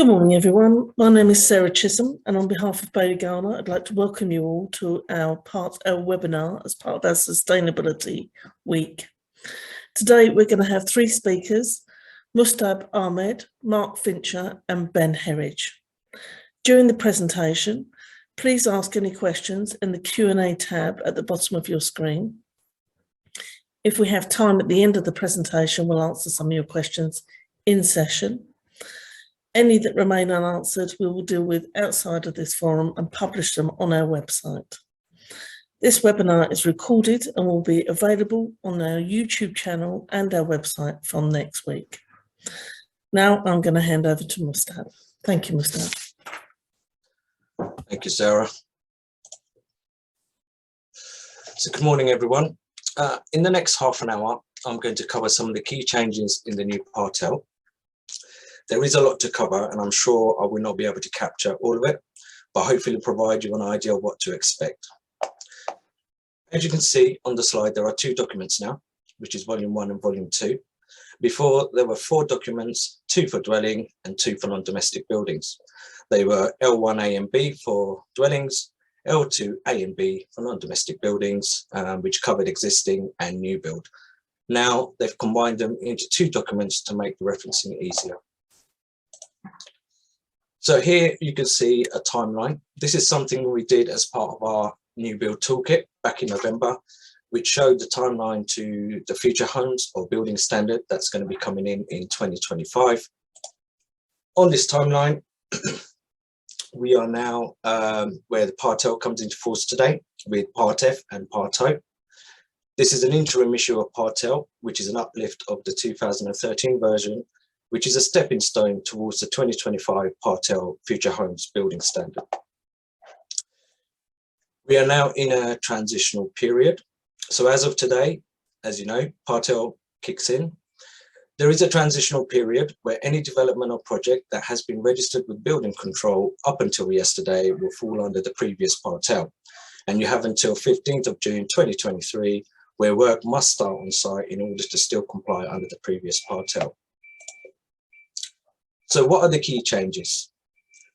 Good morning, everyone. My name is Sarah Chisholm, and on behalf of Bailey Garner, I'd like to welcome you all to our webinar as part of our Sustainability Week. Today, we're going to have three speakers, Mustab Ahmed, Mark Fincher, and Ben Herridge. During the presentation, please ask any questions in the Q&A tab at the bottom of your screen. If we have time at the end of the presentation, we'll answer some of your questions in session. Any that remain unanswered, we will deal with outside of this forum and publish them on our website. This webinar is recorded and will be available on our YouTube channel and our website from next week. Now I'm going to hand over to Mustab. Thank you, Mustab. Thank you, Sarah. So good morning, everyone. In the next half an hour, I'm going to cover some of the key changes in the new Part L. There is a lot to cover, and I'm sure I will not be able to capture all of it, but hopefully provide you an idea of what to expect. As you can see on the slide, there are two documents now, which is Volume 1 and Volume 2. Before, there were 4 documents, 2 for dwelling and 2 for non-domestic buildings. They were L1A and B for dwellings, L2A and B for non-domestic buildings, which covered existing and new build. Now, they've combined them into 2 documents to make the referencing easier. So here you can see a timeline. This is something we did as part of our new build toolkit back in November, which showed the timeline to the future homes or building standard that's going to be coming in 2025. On this timeline, we are now where the Part L comes into force today with Part F and Part O. This is an interim issue of Part L, which is an uplift of the 2013 version, which is a stepping stone towards the 2025 Part L Future Homes Building Standard. We are now in a transitional period. So as of today, as you know, Part L kicks in. There is a transitional period where any development or project that has been registered with building control up until yesterday will fall under the previous Part L. And you have until 15th of June 2023, where work must start on site in order to still comply under the previous Part L. So what are the key changes?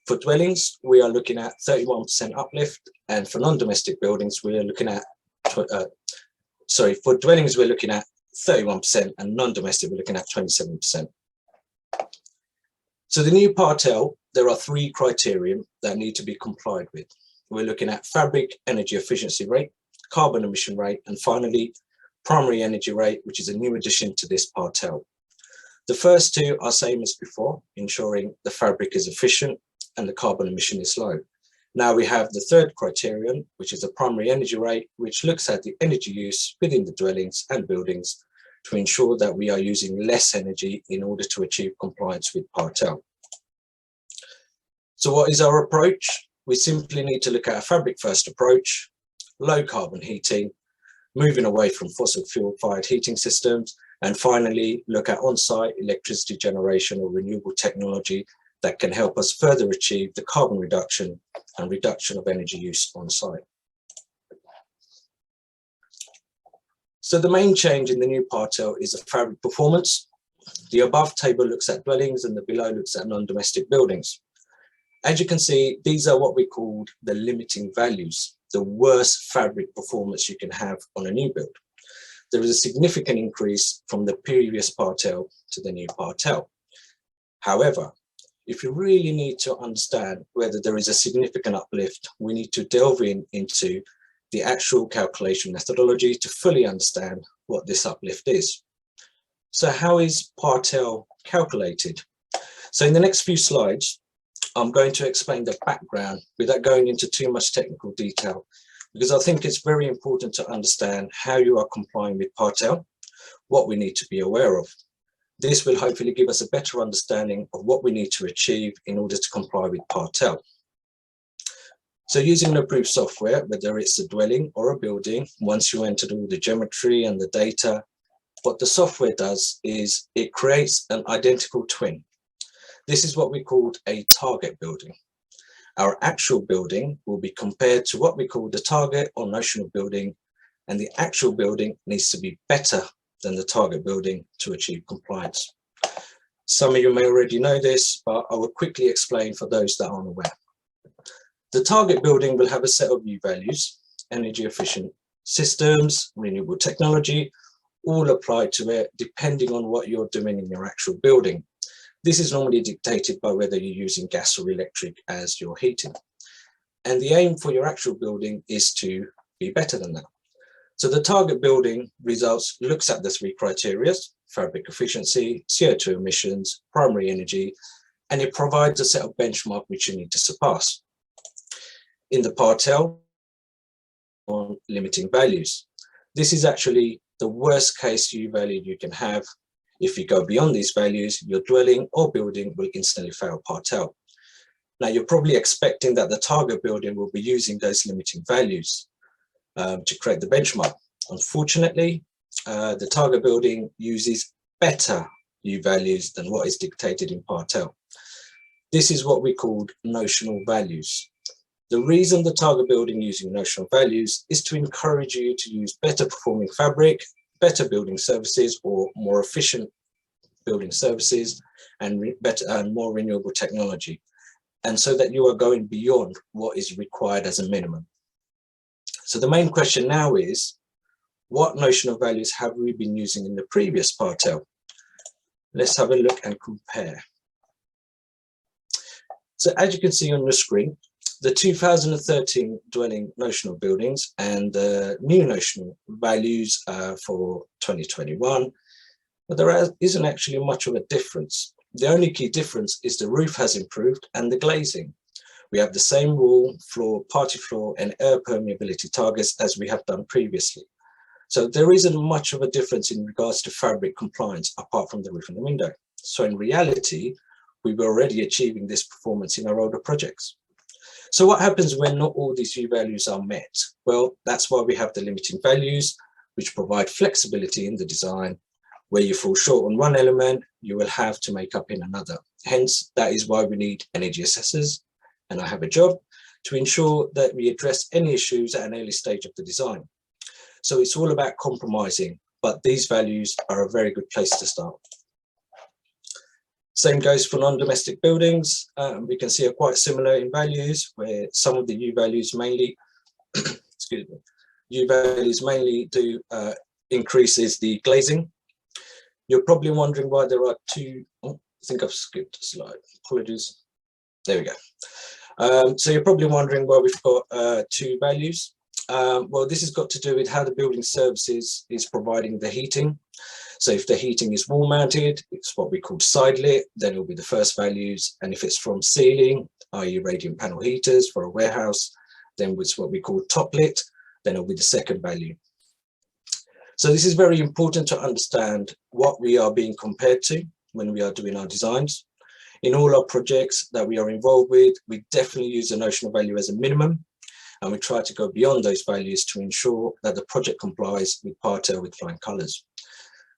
For dwellings, we are looking at 31% uplift, and for non-domestic buildings, we are looking at, for dwellings, we're looking at 31%, and non-domestic, we're looking at 27%. So the new Part L, there are 3 criteria that need to be complied with. We're looking at fabric energy efficiency rate, carbon emission rate, and finally, primary energy rate, which is a new addition to this Part L. The first 2 are same as before, ensuring the fabric is efficient and the carbon emission is low. Now we have the 3rd criterion, which is a primary energy rate, which looks at the energy use within the dwellings and buildings to ensure that we are using less energy in order to achieve compliance with Part L. So what is our approach? We simply need to look at a fabric first approach, low carbon heating, moving away from fossil fuel fired heating systems, and finally, look at on-site electricity generation or renewable technology that can help us further achieve the carbon reduction and reduction of energy use on-site. So the main change in the new Part L is the fabric performance. The above table looks at dwellings and the below looks at non-domestic buildings. As you can see, these are what we called the limiting values, the worst fabric performance you can have on a new build. There is a significant increase from the previous Part L to the new Part L. However, if you really need to understand whether there is a significant uplift, we need to delve into the actual calculation methodology to fully understand what this uplift is. So how is Part L calculated? So in the next few slides, I'm going to explain the background without going into too much technical detail, because I think it's very important to understand how you are complying with Part L, what we need to be aware of. This will hopefully give us a better understanding of what we need to achieve in order to comply with Part L. So using an approved software, whether it's a dwelling or a building, once you entered all the geometry and the data, what the software does is it creates an identical twin. This is what we called a target building. Our actual building will be compared to what we call the target or notional building, and the actual building needs to be better than the target building to achieve compliance. Some of you may already know this, but I will quickly explain for those that aren't aware. The target building will have a set of U values, energy efficient systems, renewable technology, all applied to it depending on what you're doing in your actual building. This is normally dictated by whether you're using gas or electric as your heating. And the aim for your actual building is to be better than that. So the target building results looks at the three criteria: fabric efficiency, CO2 emissions, primary energy, and it provides a set of benchmark which you need to surpass. In the part L, on limiting values. This is actually the worst case U value you can have. If you go beyond these values, your dwelling or building will instantly fail part L. Now, you're probably expecting that the target building will be using those limiting values to create the benchmark. Unfortunately, the target building uses better U values than what is dictated in part L. This is what we call notional values. The reason the target building using notional values is to encourage you to use better performing fabric, better building services, or more efficient building services, and better and more renewable technology. And so that you are going beyond what is required as a minimum. So the main question now is, what notional values have we been using in the previous part L? Let's have a look and compare. So as you can see on the screen, the 2013 dwelling notional buildings and the new notional values for 2021, but there isn't actually much of a difference. The only key difference is the roof has improved and the glazing. We have the same wall, floor, party floor, and air permeability targets as we have done previously. So there isn't much of a difference in regards to fabric compliance apart from the roof and the window. So in reality, we were already achieving this performance in our older projects. So what happens when not all these U values are met? Well, that's why we have the limiting values, which provide flexibility in the design. Where you fall short on one element, you will have to make up in another. Hence, that is why we need energy assessors, and I have a job to ensure that we address any issues at an early stage of the design. So it's all about compromising, but these values are a very good place to start. Same goes for non-domestic buildings. We can see are quite similar in values, where some of the U values mainly, excuse me, U values mainly do increases the glazing. You're probably wondering why there are two. Oh, I think I've skipped a slide. Apologies. There we go. So you're probably wondering why we've got two values. Well, this has got to do with how the building services is providing the heating. So if the heating is wall mounted, it's what we call side lit, then it'll be the first values. And if it's from ceiling, i.e. radiant panel heaters for a warehouse, then it's what we call top lit, then it'll be the second value. So this is very important to understand what we are being compared to when we are doing our designs. In all our projects that we are involved with, we definitely use a notional value as a minimum, and we try to go beyond those values to ensure that the project complies with part L with flying colours.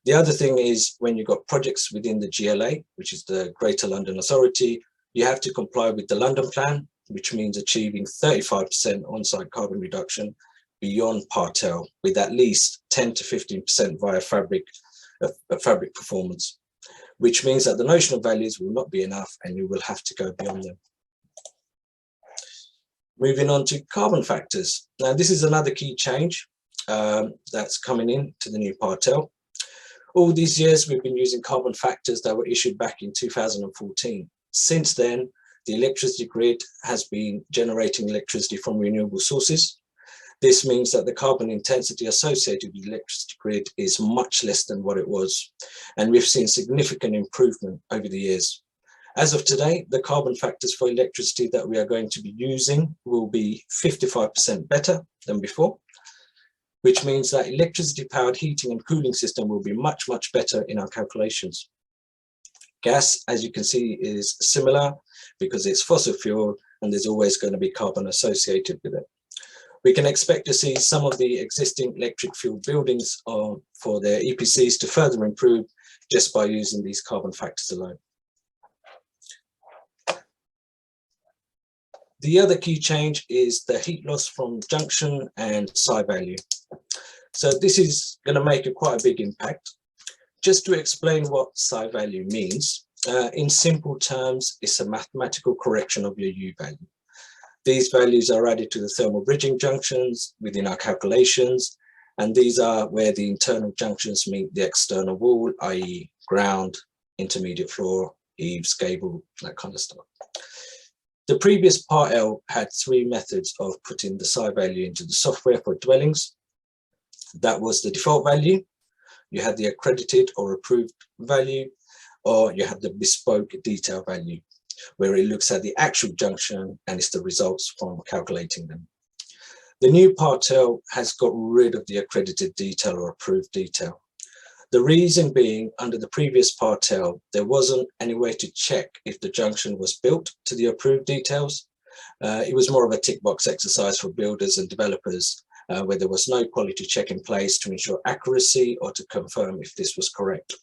The other thing is when you've got projects within the GLA, which is the Greater London Authority, you have to comply with the London Plan, which means achieving 35% on-site carbon reduction beyond part L, with at least 10 to 15% via fabric performance, which means that the notional values will not be enough and you will have to go beyond them. Moving on to carbon factors. Now, this is another key change that's coming in to the new part L. All these years, we've been using carbon factors that were issued back in 2014. Since then, the electricity grid has been generating electricity from renewable sources. This means that the carbon intensity associated with the electricity grid is much less than what it was. And we've seen significant improvement over the years. As of today, the carbon factors for electricity that we are going to be using will be 55% better than before, which means that electricity powered heating and cooling system will be much, much better in our calculations. Gas, as you can see, is similar because it's fossil fuel and there's always going to be carbon associated with it. We can expect to see some of the existing electric fuel buildings for their EPCs to further improve just by using these carbon factors alone. The other key change is the heat loss from junction and psi value. So this is going to make quite a big impact. Just to explain what psi value means, In simple terms, it's a mathematical correction of your U value. These values are added to the thermal bridging junctions within our calculations, and these are where the internal junctions meet the external wall, i.e. ground, intermediate floor, eaves, gable, that kind of stuff. The previous Part L had three methods of putting the psi value into the software for dwellings. That was the default value, you had the accredited or approved value, or you had the bespoke detail value, where it looks at the actual junction and it's the results from calculating them. The new Part L has got rid of the accredited detail or approved detail. The reason being, under the previous Part L, there wasn't any way to check if the junction was built to the approved details. It was more of a tick box exercise for builders and developers, where there was no quality check in place to ensure accuracy or to confirm if this was correct.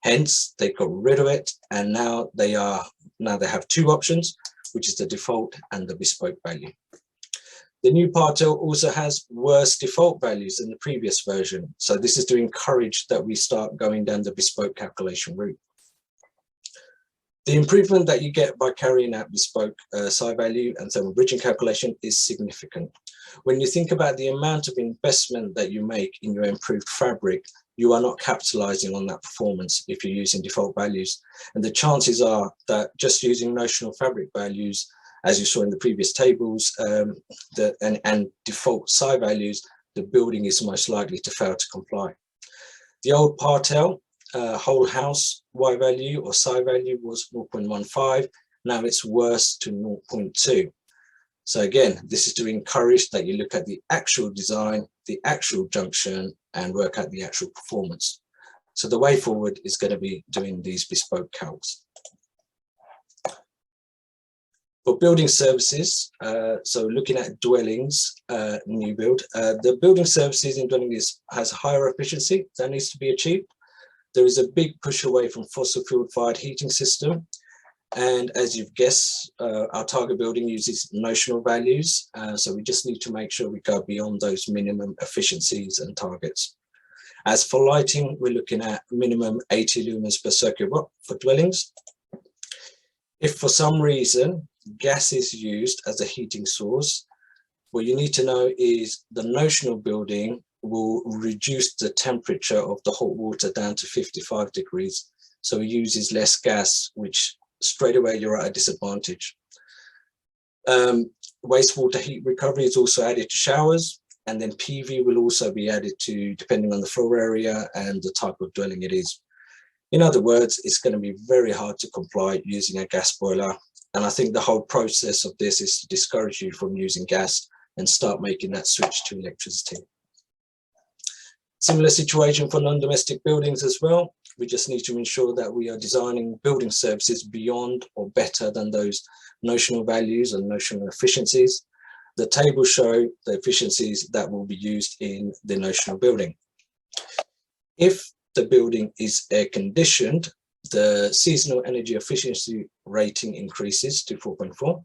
Hence, they got rid of it, and now they have two options, which is the default and the bespoke value. The new Part L also has worse default values than the previous version. So this is to encourage that we start going down the bespoke calculation route. The improvement that you get by carrying out bespoke psi value and thermal bridging calculation is significant. When you think about the amount of investment that you make in your improved fabric, you are not capitalizing on that performance if you're using default values. And the chances are that just using notional fabric values, as you saw in the previous tables, and default psi values, the building is most likely to fail to comply. The old Part L, whole house Y value or psi value was 0.15. Now it's worse to 0.2. So again, this is to encourage that you look at the actual design, the actual junction, and work out the actual performance. So the way forward is going to be doing these bespoke calcs. For building services, so looking at dwellings, new build, the building services in dwellings has higher efficiency that needs to be achieved. There is a big push away from fossil fuel fired heating system. And as you've guessed, our target building uses notional values. So we just need to make sure we go beyond those minimum efficiencies and targets. As for lighting, we're looking at minimum 80 lumens per circuit watt for dwellings. If for some reason gas is used as a heating source, what you need to know is the notional building will reduce the temperature of the hot water down to 55 degrees. So it uses less gas, which straight away you're at a disadvantage. Wastewater heat recovery is also added to showers, and then PV will also be added to, depending on the floor area and the type of dwelling it is. In other words, it's going to be very hard to comply using a gas boiler. And I think the whole process of this is to discourage you from using gas and start making that switch to electricity. Similar situation for non-domestic buildings as well. We just need to ensure that we are designing building services beyond or better than those notional values and notional efficiencies. The tables show the efficiencies that will be used in the notional building. If the building is air conditioned, the seasonal energy efficiency rating increases to 4.4.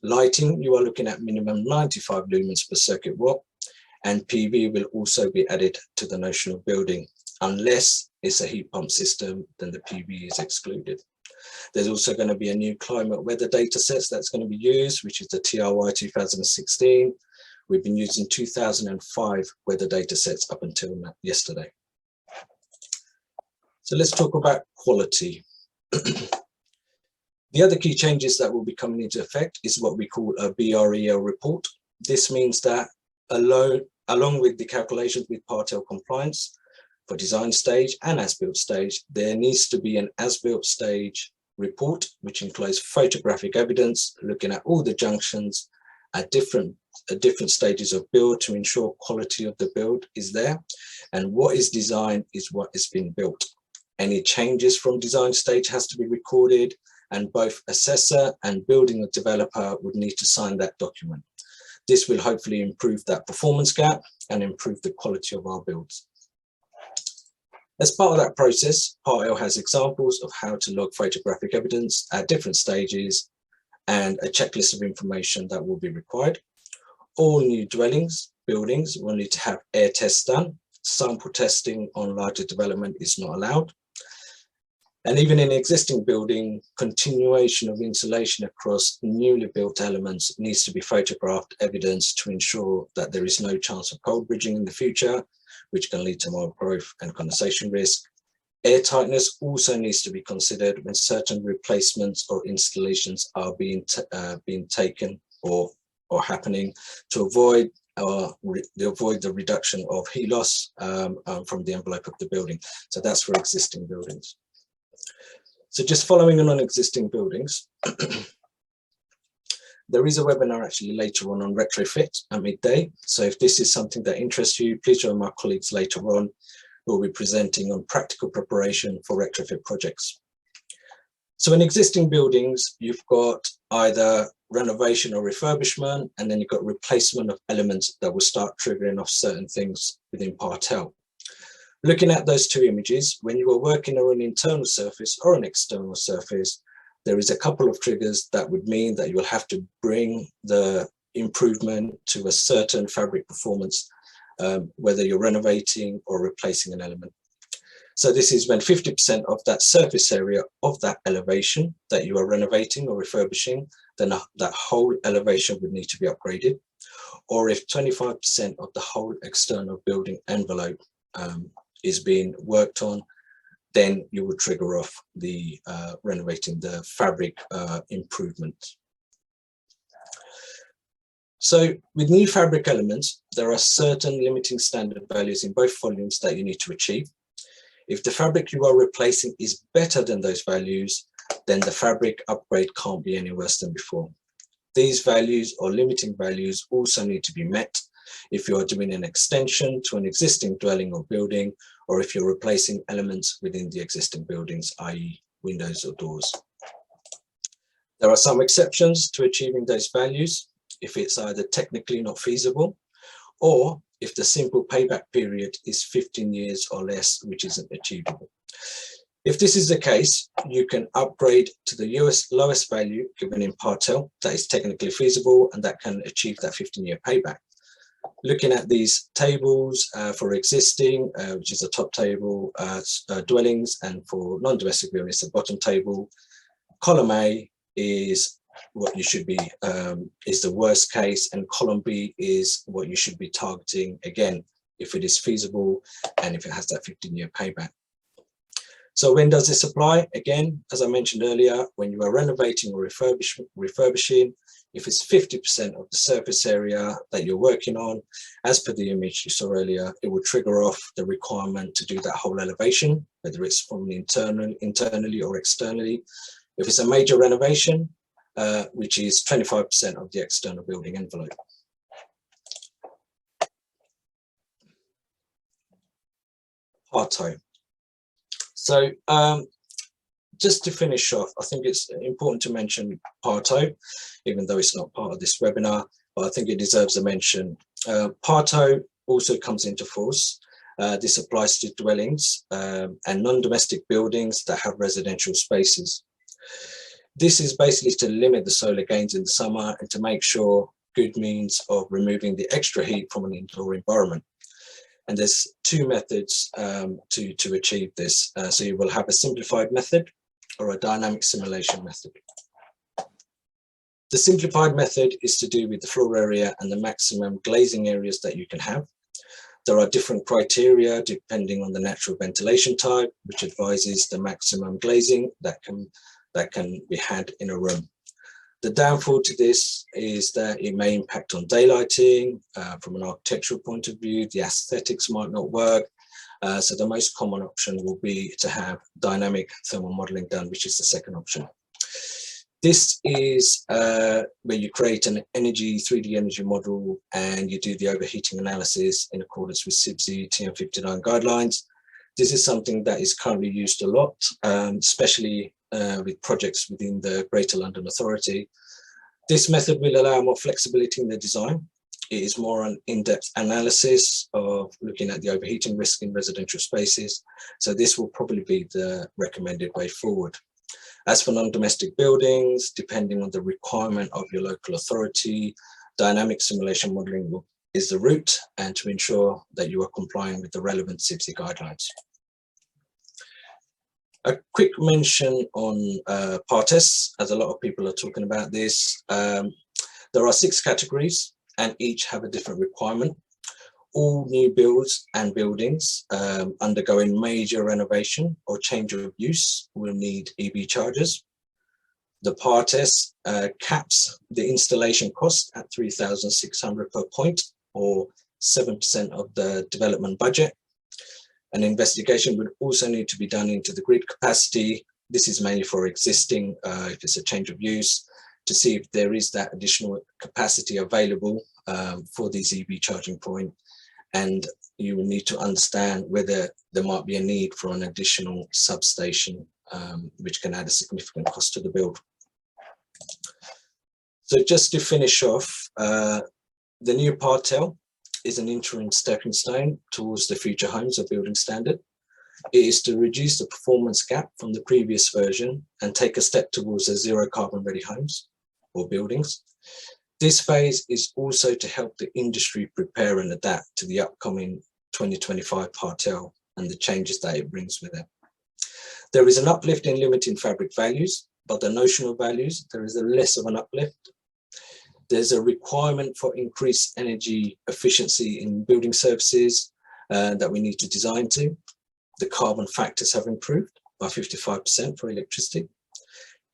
Lighting, you are looking at minimum 95 lumens per circuit watt, and PV will also be added to the notional building. Unless it's a heat pump system, then the PV is excluded. There's also going to be a new climate weather data sets that's going to be used, which is the TRY 2016. We've been using 2005 weather data sets up until yesterday. So let's talk about quality. The other key changes that will be coming into effect is what we call a BREL report. This means that along with the calculations with Part L compliance for design stage and as-built stage, there needs to be an as-built stage report, which includes photographic evidence, looking at all the junctions at different stages of build to ensure quality of the build is there. And what is designed is what is being built. Any changes from design stage has to be recorded, and both assessor and building developer would need to sign that document. This will hopefully improve that performance gap and improve the quality of our builds. As part of that process, Part L has examples of how to log photographic evidence at different stages and a checklist of information that will be required. All new buildings will need to have air tests done. Sample testing on larger development is not allowed. And even in existing building, continuation of insulation across newly built elements needs to be photographed evidence to ensure that there is no chance of cold bridging in the future, which can lead to more growth and condensation risk. Air tightness also needs to be considered when certain replacements or installations are being taken or happening to avoid the reduction of heat loss from the envelope of the building. So that's for existing buildings. So just following on existing buildings, there is a webinar actually later on retrofit at midday. So if this is something that interests you, please join my colleagues later on who will be presenting on practical preparation for retrofit projects. So in existing buildings, you've got either renovation or refurbishment, and then you've got replacement of elements that will start triggering off certain things within Part L. Looking at those two images, when you are working on an internal surface or an external surface, there is a couple of triggers that would mean that you will have to bring the improvement to a certain fabric performance, whether you're renovating or replacing an element. So this is when 50% of that surface area of that elevation that you are renovating or refurbishing, then that whole elevation would need to be upgraded. Or if 25% of the whole external building envelope is being worked on, then you would trigger off the renovating the fabric improvement. So with new fabric elements, there are certain limiting standard values in both volumes that you need to achieve. If the fabric you are replacing is better than those values, then the fabric upgrade can't be any worse than before. These values or limiting values also need to be met if you are doing an extension to an existing dwelling or building, or if you're replacing elements within the existing buildings, i.e. windows or doors. There are some exceptions to achieving those values if it's either technically not feasible, or if the simple payback period is 15 years or less, which isn't achievable. If this is the case, you can upgrade to the lowest value given in Part L that is technically feasible and that can achieve that 15-year payback. Looking at these tables for existing, which is the top table, dwellings, and for non-domestic buildings, the bottom table, column A is what you should be, is the worst case, and column B is what you should be targeting, again, if it is feasible and if it has that 15-year payback. So when does this apply? Again, as I mentioned earlier, when you are renovating or refurbishing, if it's 50% of the surface area that you're working on, as per the image you saw earlier, it will trigger off the requirement to do that whole elevation, whether it's from internally or externally. If it's a major renovation, which is 25% of the external building envelope. Part O. So just to finish off, I think it's important to mention Part O, even though it's not part of this webinar, but I think it deserves a mention. Part O also comes into force. This applies to dwellings and non-domestic buildings that have residential spaces. This is basically to limit the solar gains in the summer and to make sure good means of removing the extra heat from an indoor environment. And there's two methods to achieve this. So you will have a simplified method or a dynamic simulation method. The simplified method is to do with the floor area and the maximum glazing areas that you can have. There are different criteria depending on the natural ventilation type, which advises the maximum glazing that can be had in a room. The downfall to this is that it may impact on daylighting. From an architectural point of view, the aesthetics might not work. So the most common option will be to have dynamic thermal modeling done, which is the second option. This is where you create an 3D energy model and you do the overheating analysis in accordance with CIBSE TM59 guidelines. This is something that is currently used a lot, especially with projects within the Greater London Authority. This method will allow more flexibility in the design. It is more an in-depth analysis of looking at the overheating risk in residential spaces. So this will probably be the recommended way forward. As for non-domestic buildings, depending on the requirement of your local authority, dynamic simulation modeling is the route, and to ensure that you are complying with the relevant CIBSE guidelines. A quick mention on Part S, as a lot of people are talking about this. There are 6 categories and each have a different requirement. All new builds and buildings undergoing major renovation or change of use will need EV chargers. The Part S caps the installation cost at 3,600 per point, or 7% of the development budget. An investigation would also need to be done into the grid capacity. This is mainly for existing, if it's a change of use, to see if there is that additional capacity available for these EV charging points. And you will need to understand whether there might be a need for an additional substation, which can add a significant cost to the build. So just to finish off, the new Part L is an interim stepping stone towards the future homes of building standard. It is to reduce the performance gap from the previous version and take a step towards the zero carbon ready homes or buildings. This phase is also to help the industry prepare and adapt to the upcoming 2025 Part L and the changes that it brings with it. There is an uplift in limiting fabric values, but the notional values, there is a less of an uplift. There's a requirement for increased energy efficiency in building services that we need to design to. The carbon factors have improved by 55% for electricity.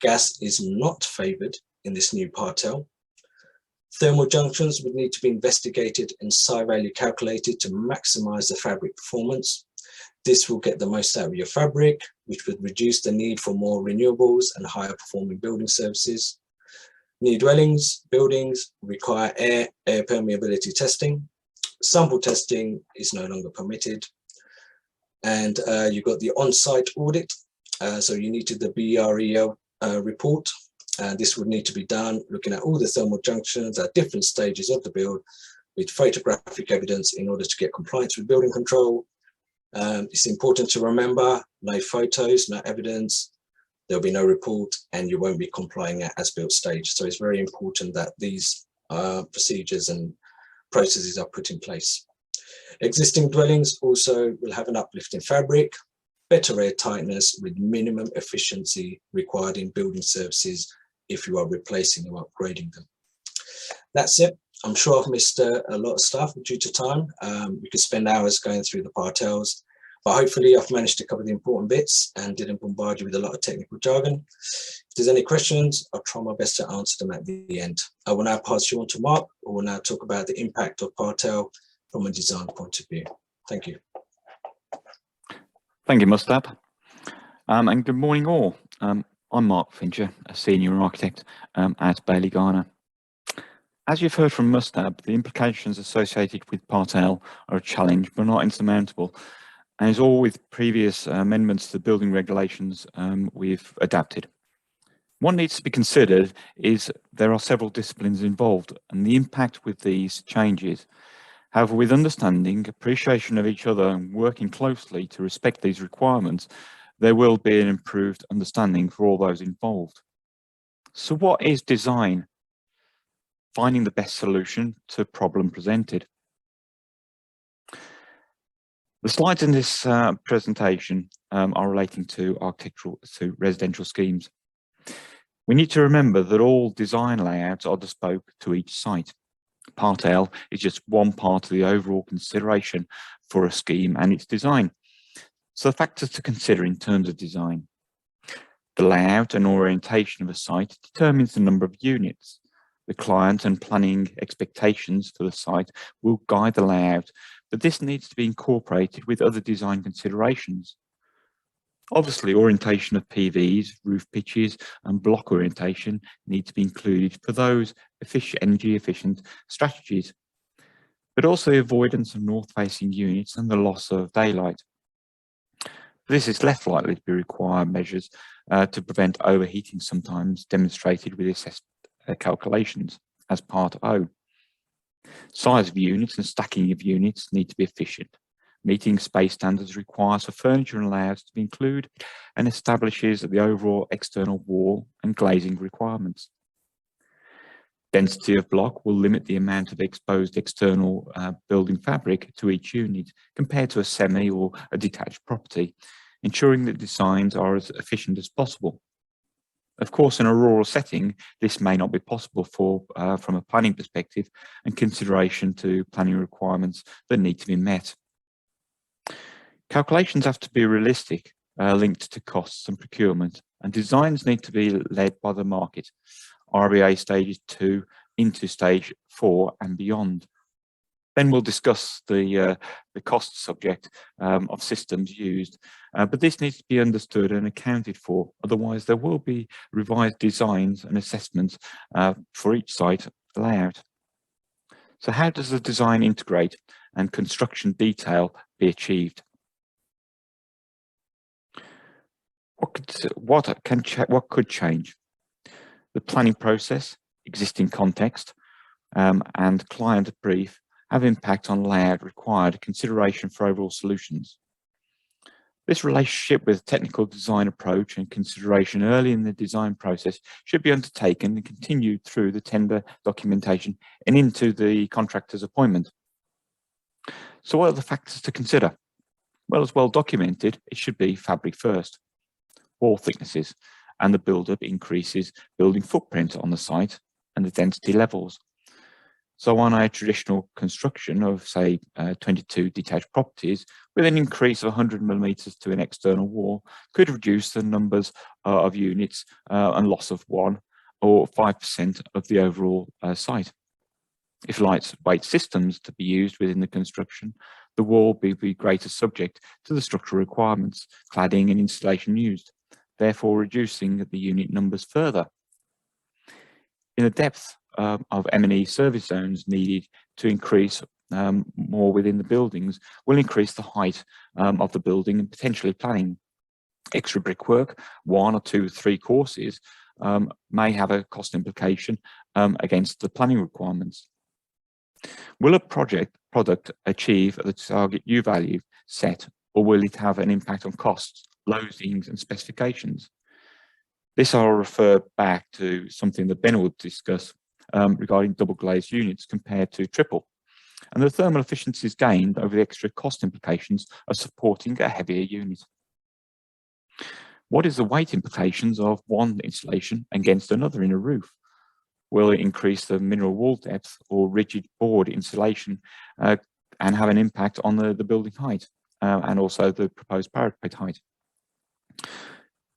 Gas is not favoured in this new Part L. Thermal junctions would need to be investigated and psi value calculated to maximise the fabric performance. This will get the most out of your fabric, which would reduce the need for more renewables and higher performing building services. New dwellings, buildings require air permeability testing. Sample testing is no longer permitted. And you've got the on-site audit. So you need to the BREL report. This would need to be done looking at all the thermal junctions at different stages of the build with photographic evidence in order to get compliance with building control. It's important to remember, no photos, no evidence, there'll be no report, and you won't be complying at as-built stage. So it's very important that these procedures and processes are put in place. Existing dwellings also will have an uplift in fabric, better air tightness with minimum efficiency required in building services if you are replacing or upgrading them. That's it. I'm sure I've missed a lot of stuff due to time. We could spend hours going through the Part Ls, but hopefully I've managed to cover the important bits and didn't bombard you with a lot of technical jargon. If there's any questions, I'll try my best to answer them at the end. I will now pass you on to Mark, who will now talk about the impact of Part L from a design point of view. Thank you. Thank you, Mustab. And good morning all. I'm Mark Fincher, a senior architect at Baillie Garner. As you've heard from Mustab, the implications associated with Part L are a challenge, but not insurmountable. And as all with previous amendments to the building regulations, we've adapted. What needs to be considered is there are several disciplines involved and the impact with these changes. However, with understanding, appreciation of each other and working closely to respect these requirements, there will be an improved understanding for all those involved. So what is design? Finding the best solution to a problem presented. The slides in this presentation are relating to residential schemes. We need to remember that all design layouts are bespoke to each site. Part L is just one part of the overall consideration for a scheme and its design. So the factors to consider in terms of design. The layout and orientation of a site determines the number of units. The client and planning expectations for the site will guide the layout, but this needs to be incorporated with other design considerations. Obviously, orientation of PVs, roof pitches, and block orientation need to be included for those energy efficient strategies, but also the avoidance of north-facing units and the loss of daylight. This is less likely to be required measures to prevent overheating, sometimes demonstrated with assessed calculations as Part O. Size of units and stacking of units need to be efficient. Meeting space standards requires for furniture and layouts to be included and establishes the overall external wall and glazing requirements. Density of block will limit the amount of exposed external building fabric to each unit compared to a semi or a detached property. ensuring that designs are as efficient as possible. Of course, in a rural setting, this may not be possible from a planning perspective and consideration to planning requirements that need to be met. Calculations have to be realistic, linked to costs and procurement, and designs need to be led by the market, RBA stages 2 into stage 4 and beyond. Then we'll discuss the cost subject of systems used, but this needs to be understood and accounted for. Otherwise, there will be revised designs and assessments for each site layout. So how does the design integrate and construction detail be achieved? What could change? The planning process, existing context, and client brief have impact on layout required consideration for overall solutions. This relationship with technical design approach and consideration early in the design process should be undertaken and continued through the tender documentation and into the contractor's appointment. So what are the factors to consider? Well, as well documented, it should be fabric first, wall thicknesses, and the build-up increases building footprint on the site and the density levels. So on a traditional construction of, say, 22 detached properties, with an increase of 100 millimetres to an external wall, could reduce the numbers of units and loss of 1 or 5% of the overall site. If lightweight systems to be used within the construction, the wall will be greater subject to the structural requirements, cladding and insulation used, therefore reducing the unit numbers further. In the depth of M&E service zones needed to increase more within the buildings will increase the height of the building and potentially planning. Extra brickwork, 1 or 2 or 3 courses may have a cost implication against the planning requirements. Will a product achieve the target U value set, or will it have an impact on costs, loadings and specifications? This I'll refer back to something that Ben will discuss regarding double glazed units compared to triple, and the thermal efficiencies gained over the extra cost implications of supporting a heavier unit. What is the weight implications of one insulation against another in a roof? Will it increase the mineral wall depth or rigid board insulation and have an impact on the building height and also the proposed parapet height?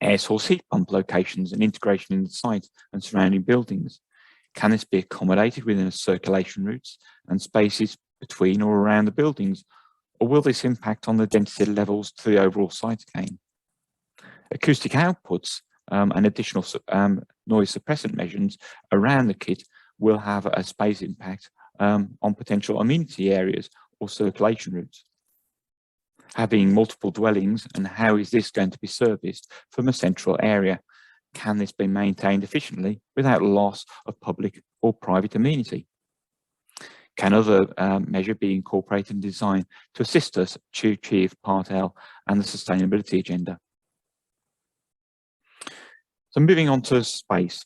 Air source heat pump locations and integration in the site and surrounding buildings. Can this be accommodated within the circulation routes and spaces between or around the buildings, or will this impact on the density levels to the overall site again? Acoustic outputs and additional noise suppressant measures around the kit will have a space impact on potential amenity areas or circulation routes. Having multiple dwellings, and how is this going to be serviced from a central area? Can this be maintained efficiently without loss of public or private amenity? Can other measure be incorporated in design to assist us to achieve Part L and the sustainability agenda? So moving on to space.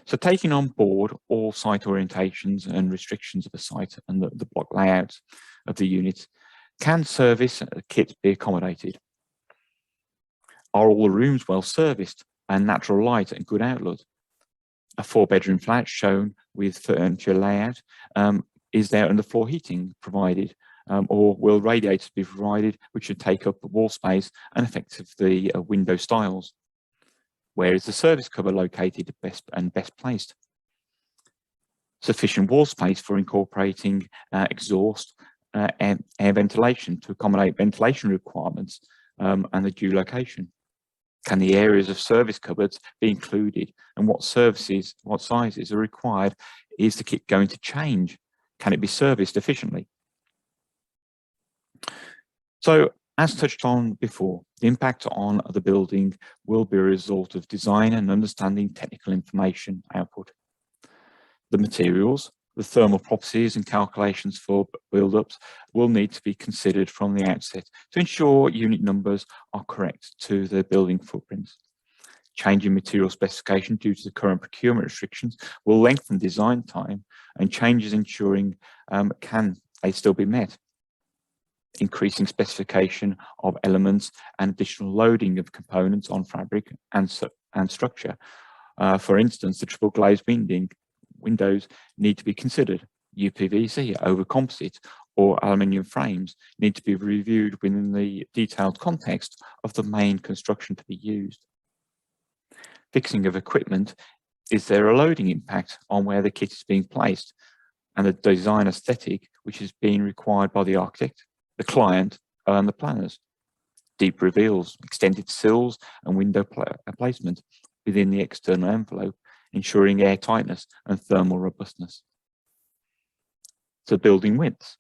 So taking on board all site orientations and restrictions of the site and the block layouts of the units, can service kit be accommodated? Are all the rooms well serviced and natural light and good outlook? A 4-bedroom flat shown with furniture layout, is there underfloor heating provided, or will radiators be provided which should take up wall space and effectively window styles? Where is the service cover located best placed? Sufficient wall space for incorporating exhaust air ventilation to accommodate ventilation requirements and the due location. Can the areas of service cupboards be included, and what sizes are required? Is the kit going to change? Can it be serviced efficiently? So, as touched on before, the impact on the building will be a result of design and understanding technical information output. The materials, the thermal properties and calculations for build-ups will need to be considered from the outset to ensure unit numbers are correct to the building footprints. Changing material specification due to the current procurement restrictions will lengthen design time, and changes ensuring can they still be met. increasing specification of elements and additional loading of components on fabric and structure. For instance, the triple glazed windows need to be considered. UPVC over composite or aluminium frames need to be reviewed within the detailed context of the main construction to be used. Fixing of equipment, is there a loading impact on where the kit is being placed, and the design aesthetic which is being required by the architect, the client and the planners? Deep reveals, extended sills and window placement within the external envelope, ensuring airtightness and thermal robustness. So building widths,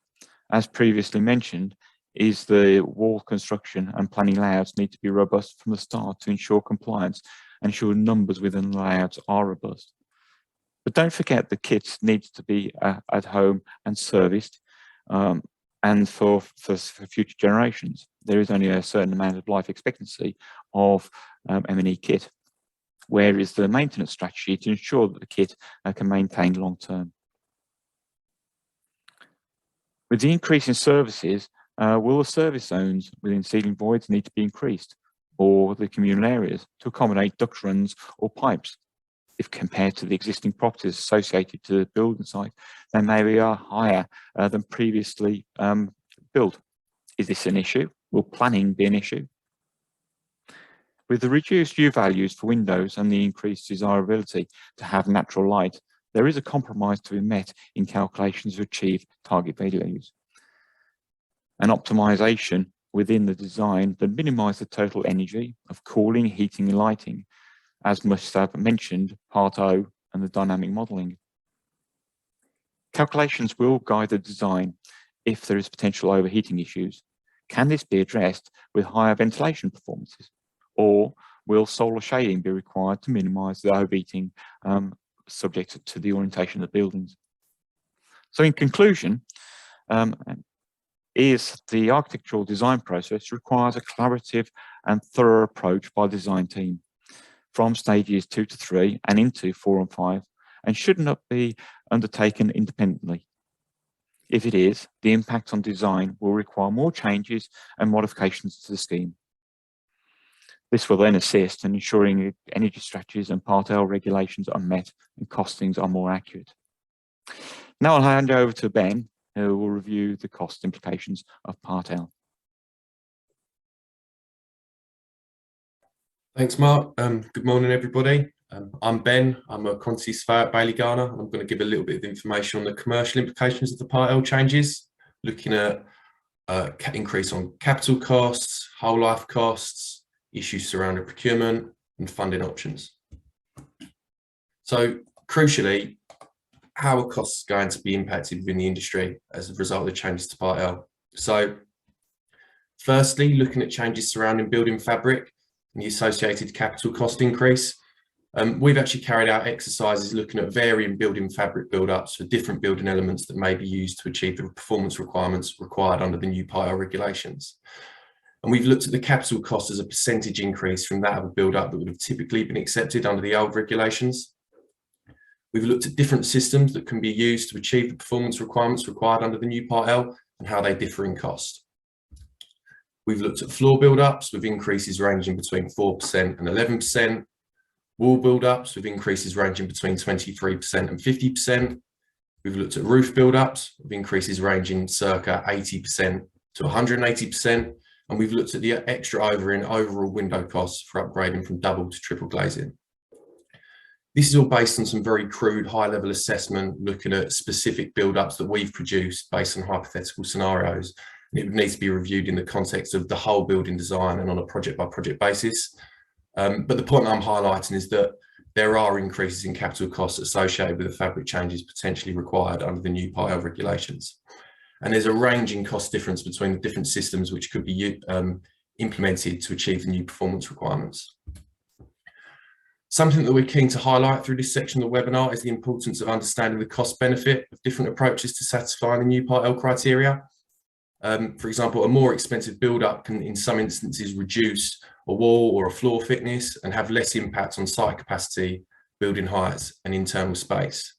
as previously mentioned, is the wall construction and planning layouts need to be robust from the start to ensure compliance and ensure numbers within the layouts are robust. But don't forget the kits needs to be at home and serviced, and for future generations. There is only a certain amount of life expectancy of M&E kit. Where is the maintenance strategy to ensure that the kit can maintain long term? With the increase in services, will the service zones within ceiling voids need to be increased, or the communal areas to accommodate duct runs or pipes? If compared to the existing properties associated to the building site, they maybe are higher than previously built. Is this an issue? Will planning be an issue? With the reduced U values for windows and the increased desirability to have natural light, there is a compromise to be met in calculations to achieve target values. An optimization within the design that minimises the total energy of cooling, heating and lighting, as Mustab mentioned, Part O and the dynamic modelling. Calculations will guide the design if there is potential overheating issues. Can this be addressed with higher ventilation performances? Or will solar shading be required to minimise the overheating subject to the orientation of the buildings? So in conclusion, the architectural design process requires a collaborative and thorough approach by the design team from stages 2 to 3 and into 4 and 5, and should not be undertaken independently. If it is, the impact on design will require more changes and modifications to the scheme. This will then assist in ensuring energy strategies and Part L regulations are met and costings are more accurate. Now I'll hand over to Ben, who will review the cost implications of Part L. Thanks, Mark. Good morning, everybody. I'm Ben. I'm a quantity surveyor at Baillie Garner. I'm going to give a little bit of information on the commercial implications of the Part L changes, looking at increase on capital costs, whole life costs, issues surrounding procurement and funding options. So crucially, how are costs going to be impacted within the industry as a result of the changes to Part L? So firstly, looking at changes surrounding building fabric and the associated capital cost increase. We've actually carried out exercises looking at varying building fabric build-ups for different building elements that may be used to achieve the performance requirements required under the new Part L regulations. And we've looked at the capital cost as a percentage increase from that of a build-up that would have typically been accepted under the old regulations. We've looked at different systems that can be used to achieve the performance requirements required under the new Part L and how they differ in cost. We've looked at floor build-ups with increases ranging between 4% and 11%, wall build-ups with increases ranging between 23% and 50%. We've looked at roof build-ups with increases ranging circa 80% to 180%, and we've looked at the extra overall window costs for upgrading from double to triple glazing. This is all based on some very crude high-level assessment, looking at specific build-ups that we've produced based on hypothetical scenarios. It would need to be reviewed in the context of the whole building design and on a project-by-project basis. But the point I'm highlighting is that there are increases in capital costs associated with the fabric changes potentially required under the new Part L regulations. And there's a ranging cost difference between the different systems which could be implemented to achieve the new performance requirements. Something that we're keen to highlight through this section of the webinar is the importance of understanding the cost benefit of different approaches to satisfying the new Part L criteria. For example, a more expensive build-up can in some instances reduce a wall or a floor thickness and have less impact on site capacity, building heights and internal space.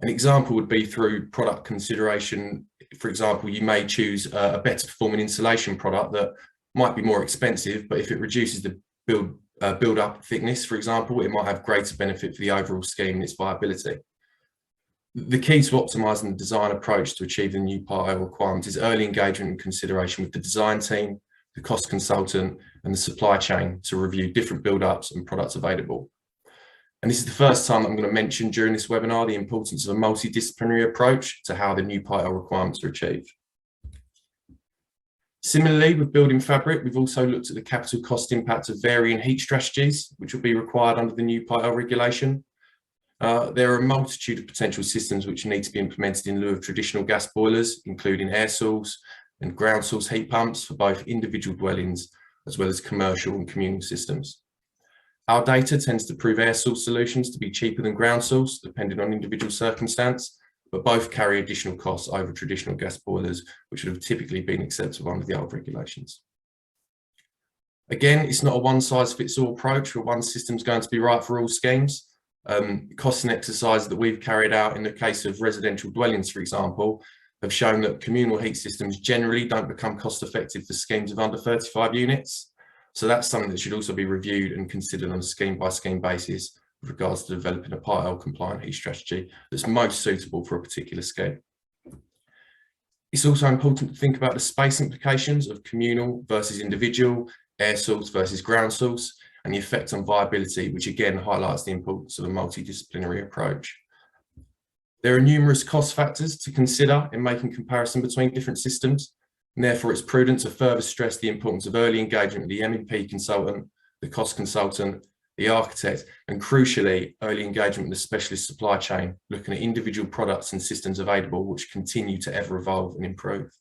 An example would be through product consideration for example, you may choose a better performing insulation product that might be more expensive, but if it reduces the build up thickness, for example, it might have greater benefit for the overall scheme and its viability. The key to optimising the design approach to achieve the new Part L requirement is early engagement and consideration with the design team, the cost consultant and the supply chain to review different build-ups and products available. And this is the first time I'm going to mention during this webinar the importance of a multidisciplinary approach to how the new Part L requirements are achieved. Similarly, with building fabric, we've also looked at the capital cost impact of varying heat strategies, which will be required under the new Part L regulation. There are a multitude of potential systems which need to be implemented in lieu of traditional gas boilers, including air source and ground source heat pumps for both individual dwellings as well as commercial and communal systems. Our data tends to prove air source solutions to be cheaper than ground source, depending on individual circumstance, but both carry additional costs over traditional gas boilers, which would have typically been acceptable under the old regulations. Again, it's not a one-size-fits-all approach where one system is going to be right for all schemes. Costing exercises that we've carried out in the case of residential dwellings, for example, have shown that communal heat systems generally don't become cost effective for schemes of under 35 units. So that's something that should also be reviewed and considered on a scheme by scheme basis with regards to developing a Part L compliant heat strategy that's most suitable for a particular scheme. It's also important to think about the space implications of communal versus individual, air source versus ground source, and the effect on viability, which again highlights the importance of a multidisciplinary approach. There are numerous cost factors to consider in making comparison between different systems, and therefore it's prudent to further stress the importance of early engagement with the MEP consultant, the cost consultant, the architect, and crucially, early engagement with the specialist supply chain, looking at individual products and systems available which continue to ever evolve and improve.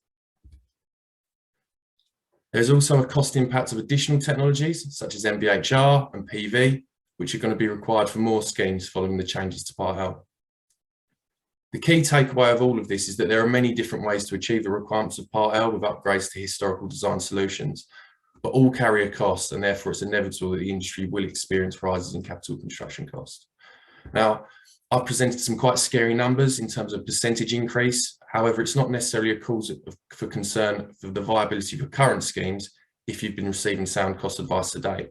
There's also a cost impact of additional technologies such as MVHR and PV, which are going to be required for more schemes following the changes to Part L. The key takeaway of all of this is that there are many different ways to achieve the requirements of Part L with upgrades to historical design solutions, but all carry a cost, and therefore it's inevitable that the industry will experience rises in capital construction costs. Now, I've presented some quite scary numbers in terms of percentage increase. However, it's not necessarily a cause for concern for the viability of current schemes if you've been receiving sound cost advice to date.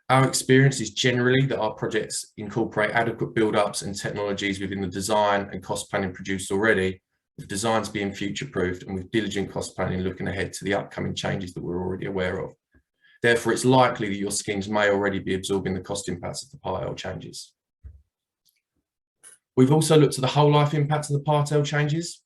Our experience is generally that our projects incorporate adequate build-ups and technologies within the design and cost planning produced already, with designs being future-proofed and with diligent cost planning looking ahead to the upcoming changes that we're already aware of. Therefore, it's likely that your schemes may already be absorbing the cost impacts of the Part L changes. We've also looked at the whole life impact of the Part L changes.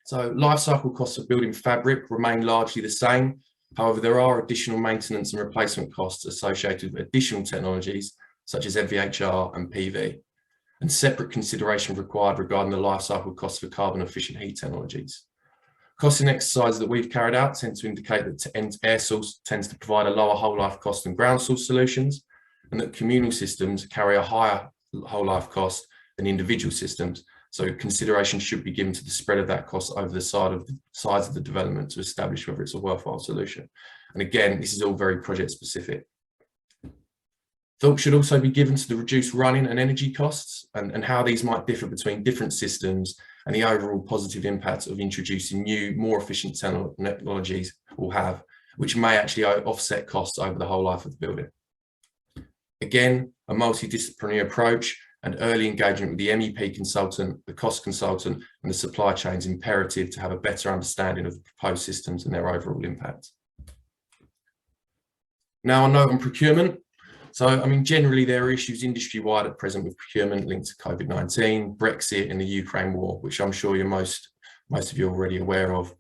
So life cycle costs of building fabric remain largely the same. However, there are additional maintenance and replacement costs associated with additional technologies such as MVHR and PV, and separate consideration required regarding the life cycle costs for carbon efficient heat technologies. Costing exercises that we've carried out tend to indicate that air source tends to provide a lower whole life cost than ground source solutions, and that communal systems carry a higher whole life cost than individual systems. So consideration should be given to the spread of that cost over the size of the development to establish whether it's a worthwhile solution. And again, this is all very project specific. Thought should also be given to the reduced running and energy costs and how these might differ between different systems and the overall positive impact of introducing new, more efficient technologies will have, which may actually offset costs over the whole life of the building. Again, a multidisciplinary approach and early engagement with the MEP consultant, the cost consultant, and the supply chain is imperative to have a better understanding of the proposed systems and their overall impact. Now, a note on procurement. So, I mean, generally there are issues industry-wide at present with procurement linked to COVID-19, Brexit, and the Ukraine war, which I'm sure most of you are already aware of.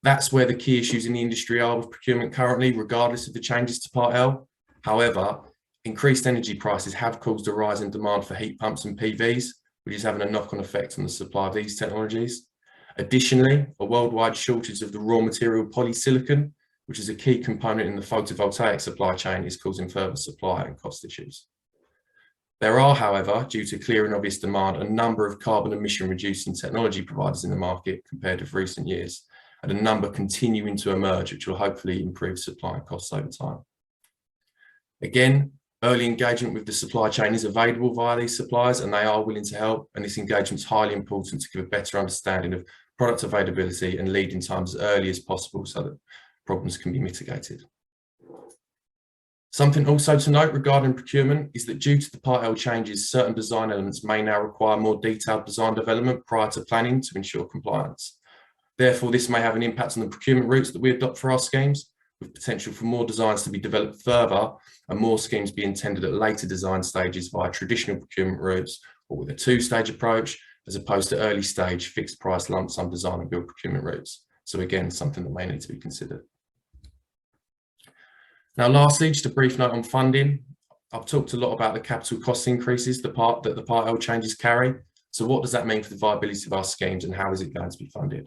That's where the key issues in the industry are with procurement currently, regardless of the changes to Part L. However, increased energy prices have caused a rise in demand for heat pumps and PVs, which is having a knock-on effect on the supply of these technologies. Additionally, a worldwide shortage of the raw material polysilicon, which is a key component in the photovoltaic supply chain, is causing further supply and cost issues. There are, however, due to clear and obvious demand, a number of carbon emission reducing technology providers in the market compared with recent years, and a number continuing to emerge, which will hopefully improve supply and costs over time. Again, early engagement with the supply chain is available via these suppliers, and they are willing to help, and this engagement is highly important to give a better understanding of product availability and lead-in times as early as possible so that problems can be mitigated. Something also to note regarding procurement is that due to the Part L changes, certain design elements may now require more detailed design development prior to planning to ensure compliance. Therefore, this may have an impact on the procurement routes that we adopt for our schemes, with potential for more designs to be developed further and more schemes be intended at later design stages via traditional procurement routes or with a two-stage approach, as opposed to early stage fixed price lump sum design and build procurement routes. So again, something that may need to be considered. Now, lastly, just a brief note on funding. I've talked a lot about the capital cost increases that the Part L changes carry. So what does that mean for the viability of our schemes and how is it going to be funded?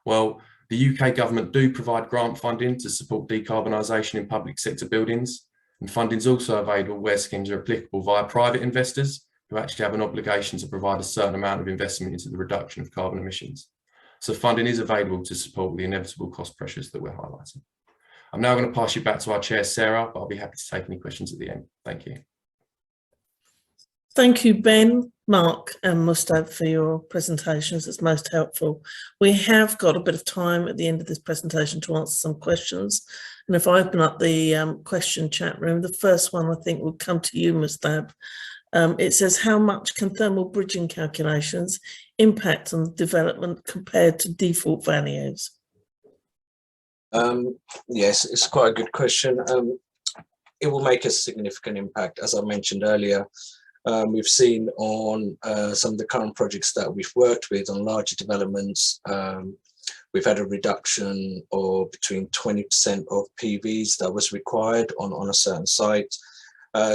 Well, the UK government do provide grant funding to support decarbonisation in public sector buildings, and funding is also available where schemes are applicable via private investors who actually have an obligation to provide a certain amount of investment into the reduction of carbon emissions. So funding is available to support the inevitable cost pressures that we're highlighting. I'm now going to pass you back to our chair, Sarah, but I'll be happy to take any questions at the end. Thank you. Thank you, Ben, Mark and Mustab, for your presentations. It's most helpful. We have got a bit of time at the end of this presentation to answer some questions. And if I open up the question chat room, the first one I think will come to you, Mustab. It says, how much can thermal bridging calculations impact on development compared to default values? Yes, it's quite a good question. It will make a significant impact, as I mentioned earlier. We've seen on some of the current projects that we've worked with on larger developments, we've had a reduction of between 20% of PVs that was required on a certain site.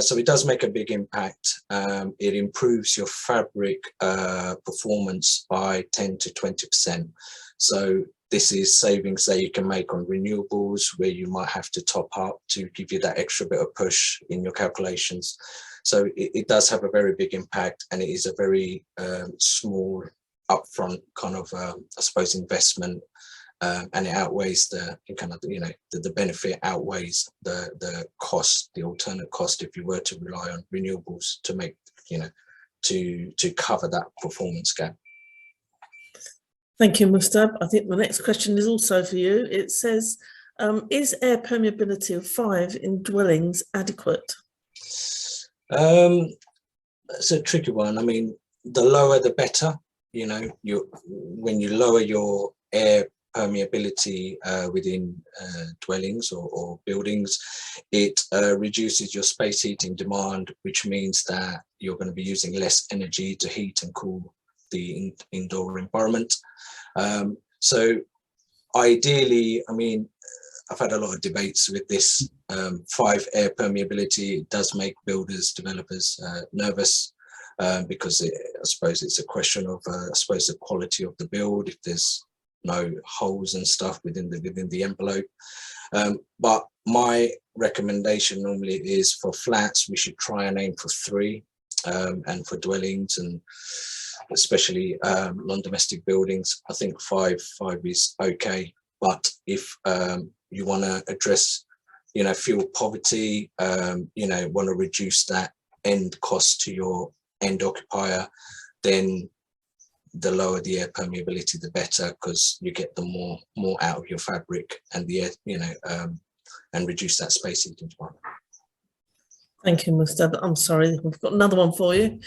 So it does make a big impact. It improves your fabric performance by 10 to 20%. So this is savings that you can make on renewables where you might have to top up to give you that extra bit of push in your calculations. So it does have a very big impact, and it is a very small upfront kind of, I suppose, investment, and it outweighs the kind of, you know, the benefit outweighs the cost, the alternate cost if you were to rely on renewables to make, you know, to cover that performance gap. Thank you, Mustab. I think the next question is also for you. It says, is air permeability of 5 in dwellings adequate? It's a tricky one. I mean, the lower the better. You know, when you lower your air permeability within dwellings or buildings, it reduces your space heating demand, which means that you're going to be using less energy to heat and cool the indoor environment. So ideally, I mean, I've had a lot of debates with this. 5 air permeability does make builders, developers nervous, because I suppose it's a question of I suppose the quality of the build, if there's no holes and stuff within the envelope. But my recommendation normally is for flats, we should try and aim for 3, and for dwellings and especially non-domestic buildings, I think 5 is okay. But if you want to address, you know, fuel poverty, you know, want to reduce that end cost to your end occupier, then the lower the air permeability, the better, because you get the more out of your fabric and the air, you know, and reduce that space heating demand. Thank you, Mustab. I'm sorry, we've got another one for you.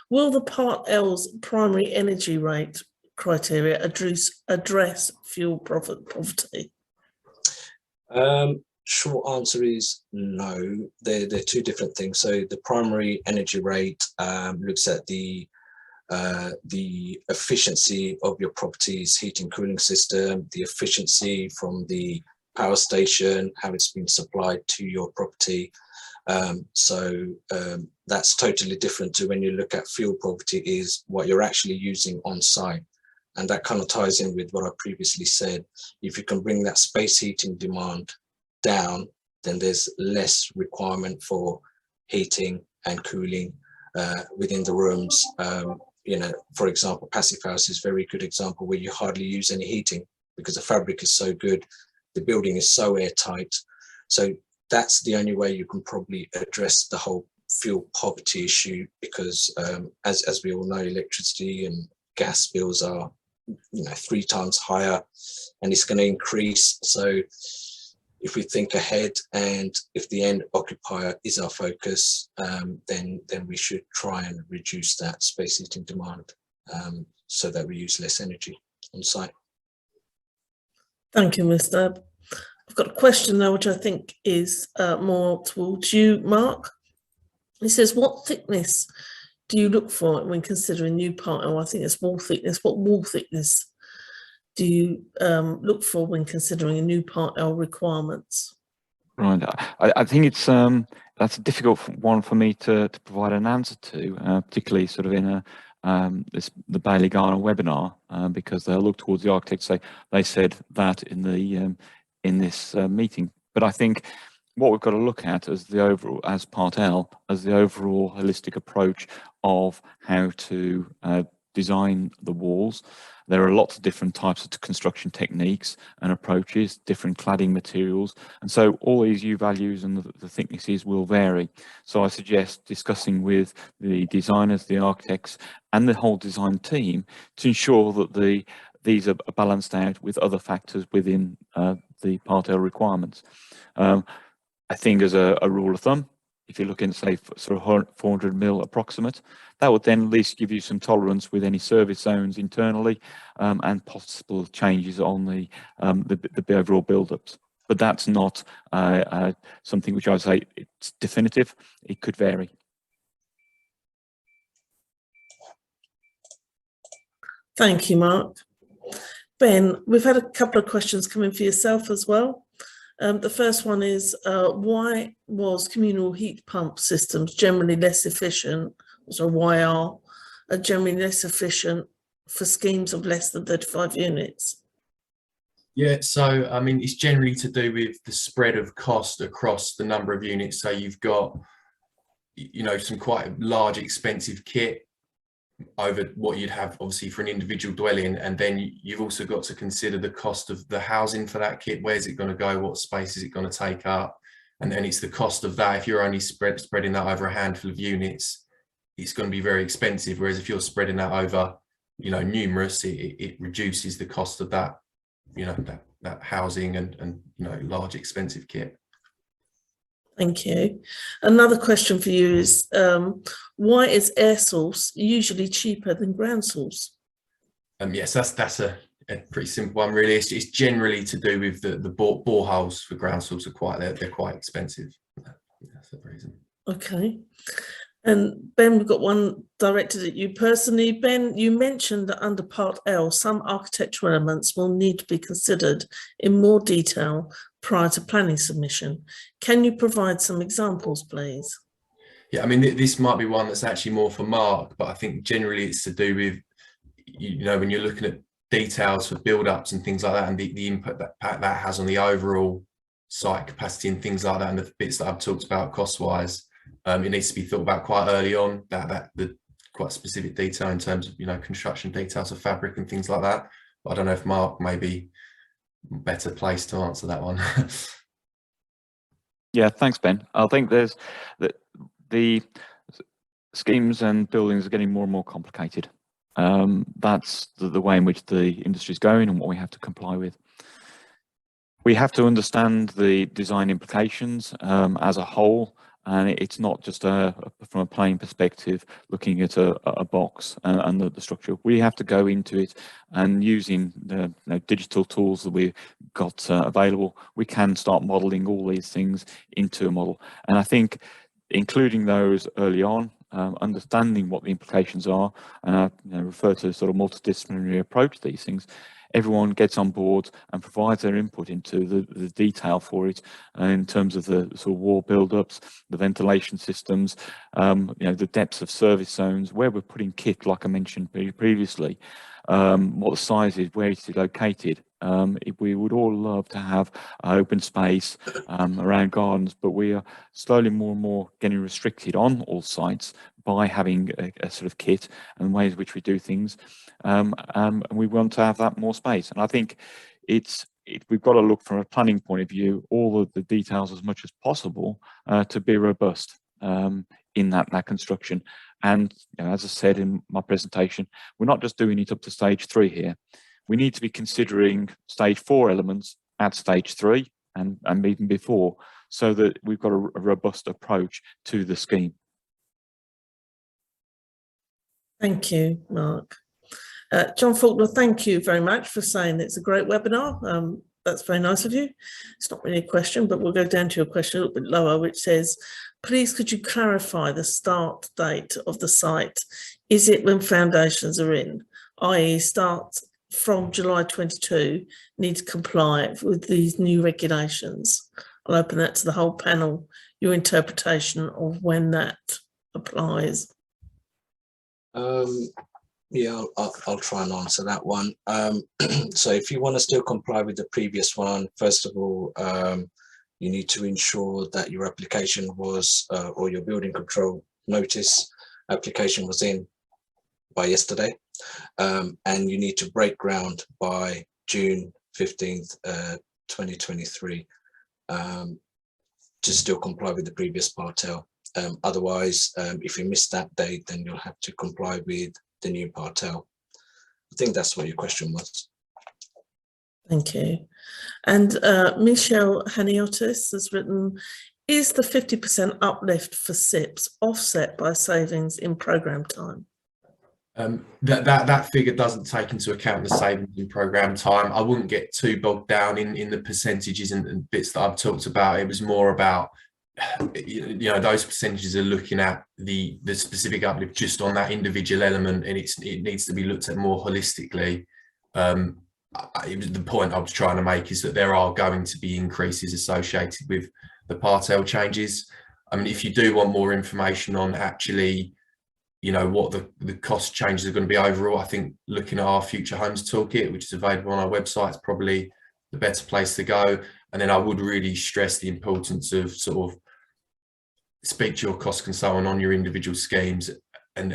Will the Part L's primary energy rate criteria address fuel poverty? Short answer is no. They're 2 different things. So the primary energy rate looks at the efficiency of your property's heating cooling system, the efficiency from the power station, how it's been supplied to your property. That's totally different to when you look at fuel poverty, is what you're actually using on site. And that kind of ties in with what I previously said. If you can bring that space heating demand down, then there's less requirement for heating and cooling within the rooms. You know, for example, passive house is a very good example where you hardly use any heating because the fabric is so good, the building is so airtight. So that's the only way you can probably address the whole fuel poverty issue, because as we all know, electricity and gas bills are 3 times higher, and it's going to increase. So if we think ahead, and if the end occupier is our focus, then we should try and reduce that space heating demand, so that we use less energy on site. Thank you, Mustab. I've got a question now, which I think is more towards you, Mark. It says, what thickness do you look for when considering new part L? I think it's wall thickness. What wall thickness do you look for when considering a new part L requirements? Right, I think it's that's a difficult one for me to provide an answer to, particularly sort of in a the Bailey Garner webinar, because they'll look towards the architects. They said that in the in this meeting. But I think what we've got to look at as the overall, as part L, as the overall holistic approach of how to design the walls. There are lots of different types of construction techniques and approaches, different cladding materials, and so all these U values and the thicknesses will vary. So I suggest discussing with the designers, the architects, and the whole design team to ensure that these are balanced out with other factors within the Part L requirements. I think as a rule of thumb, if you're looking, say, for sort of 400 mil approximate, that would then at least give you some tolerance with any service zones internally, and possible changes on the overall build-ups. But that's not something which I would say it's definitive. It could vary. Thank you, Mark. Ben, we've had a couple of questions coming for yourself as well. The first one is, why was communal heat pump systems generally less efficient, so why are generally less efficient for schemes of less than 35 units? Yeah, so I mean, it's generally to do with the spread of cost across the number of units. So you've got, you know, some quite large expensive kit over what you'd have obviously for an individual dwelling, and then you've also got to consider the cost of the housing for that kit. Where's it going to go? What space is it going to take up? And then it's the cost of that. If you're only spreading that over a handful of units, it's going to be very expensive. Whereas if you're spreading that over, you know, numerous, it reduces the cost of that, you know, that housing and you know, large expensive kit. Thank you. Another question for you is, why is air source usually cheaper than ground source? Yes, that's a pretty simple one, really. It's generally to do with the boreholes for ground source are they're quite expensive. That's the reason. Okay. And Ben, we've got one directed at you personally. Ben, you mentioned that under Part L, some architectural elements will need to be considered in more detail prior to planning submission. Can you provide some examples, please? Yeah, I mean, this might be one that's actually more for Mark, but I think generally it's to do with, you know, when you're looking at details for build-ups and things like that, and the input that has on the overall site capacity and things like that, and the bits that I've talked about cost-wise. It needs to be thought about quite early on, the quite specific detail in terms of, you know, construction details of fabric and things like that. But I don't know if Mark may be better placed to answer that one. Yeah, thanks, Ben. I think there's the schemes and buildings are getting more and more complicated. That's the way in which the industry is going and what we have to comply with. We have to understand the design implications as a whole. And it's not just from a planning perspective, looking at a box and the structure. We have to go into it, and using the digital tools that we've got available, we can start modeling all these things into a model. And I think including those early on, understanding what the implications are, and I refer to a sort of multidisciplinary approach to these things. Everyone gets on board and provides their input into the detail for it, in terms of the sort of wall build-ups, the ventilation systems, the depths of service zones, where we're putting kit, like I mentioned previously, what the size is, where it's located. We would all love to have open space around gardens, but we are slowly more and more getting restricted on all sites by having a sort of kit and ways in which we do things, and we want to have that more space. And I think we've got to look from a planning point of view, all of the details as much as possible to be robust in that construction. And as I said in my presentation, we're not just doing it up to stage 3 here. We need to be considering stage 4 elements at stage 3 and even before, so that we've got a robust approach to the scheme. Thank you, Mark. John Faulkner, thank you very much for saying it's a great webinar. That's very nice of you. It's not really a question, but we'll go down to your question a little bit lower, which says, please could you clarify the start date of the site? Is it when foundations are in, i.e. start from July 22, need to comply with these new regulations? I'll open that to the whole panel, your interpretation of when that applies. Yeah, I'll try and answer that one. So if you want to still comply with the previous one, first of all, you need to ensure that your application was, or your building control notice application was in by yesterday. And you need to break ground by June 15th, 2023, to still comply with the previous Part L. Otherwise, if you miss that date, then you'll have to comply with the new Part L. I think that's what your question was. Thank you. And Michelle Haniotis has written, is the 50% uplift for SIPs offset by savings in programme time? That figure doesn't take into account the savings in programme time. I wouldn't get too bogged down in the percentages and bits that I've talked about. It was more about, those percentages are looking at the specific uplift just on that individual element, and it needs to be looked at more holistically. The point I was trying to make is that there are going to be increases associated with the Part L changes. I mean, if you do want more information on actually, what the cost changes are going to be overall, I think looking at our Future Homes Toolkit, which is available on our website, is probably the better place to go. And then I would really stress the importance of sort of speak to your cost consultant on your individual schemes, and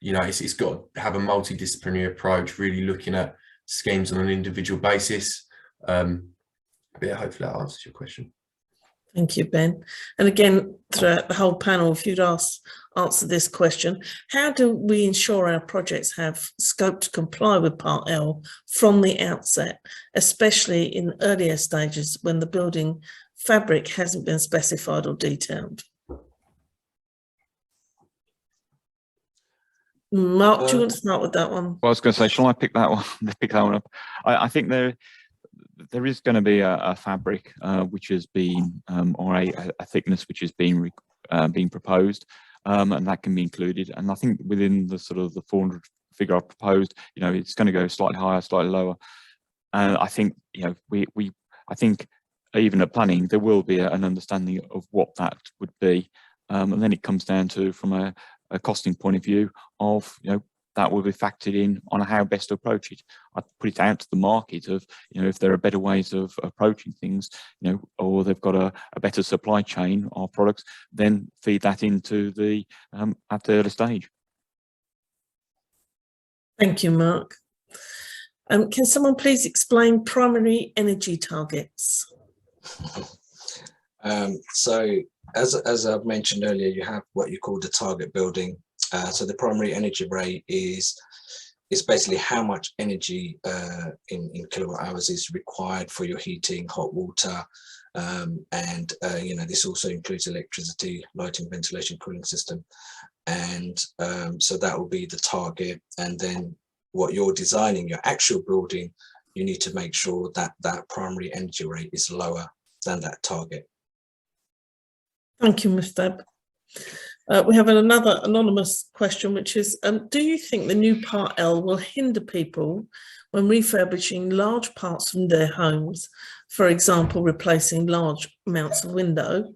it's got to have a multidisciplinary approach, really looking at schemes on an individual basis. But yeah, hopefully that answers your question. Thank you, Ben. And again, throughout the whole panel, if you'd answer this question, how do we ensure our projects have scope to comply with Part L from the outset, especially in earlier stages when the building fabric hasn't been specified or detailed? Mark, do you want to start with that one? Well, I was going to say, shall I pick that one up? I think there is going to be a fabric which has been, or a thickness which is being proposed, and that can be included. And I think within the sort of the 400 figure I've proposed, it's going to go slightly higher, slightly lower. And I think, I think even at planning, there will be an understanding of what that would be. And then it comes down to, from a costing point of view of, that will be factored in on how best to approach it. I put it out to the market of, if there are better ways of approaching things, or they've got a better supply chain of products, then feed that into the at the early stage. Thank you, Mark. Can someone please explain primary energy targets? So as I've mentioned earlier, you have what you call the target building. So the primary energy rate is basically how much energy in kilowatt hours is required for your heating, hot water, and this also includes electricity, lighting, ventilation, cooling system. And so that will be the target. And then what you're designing, your actual building, you need to make sure that that primary energy rate is lower than that target. Thank you, Mustab. We have another anonymous question, which is, do you think the new Part L will hinder people when refurbishing large parts from their homes, for example, replacing large amounts of window,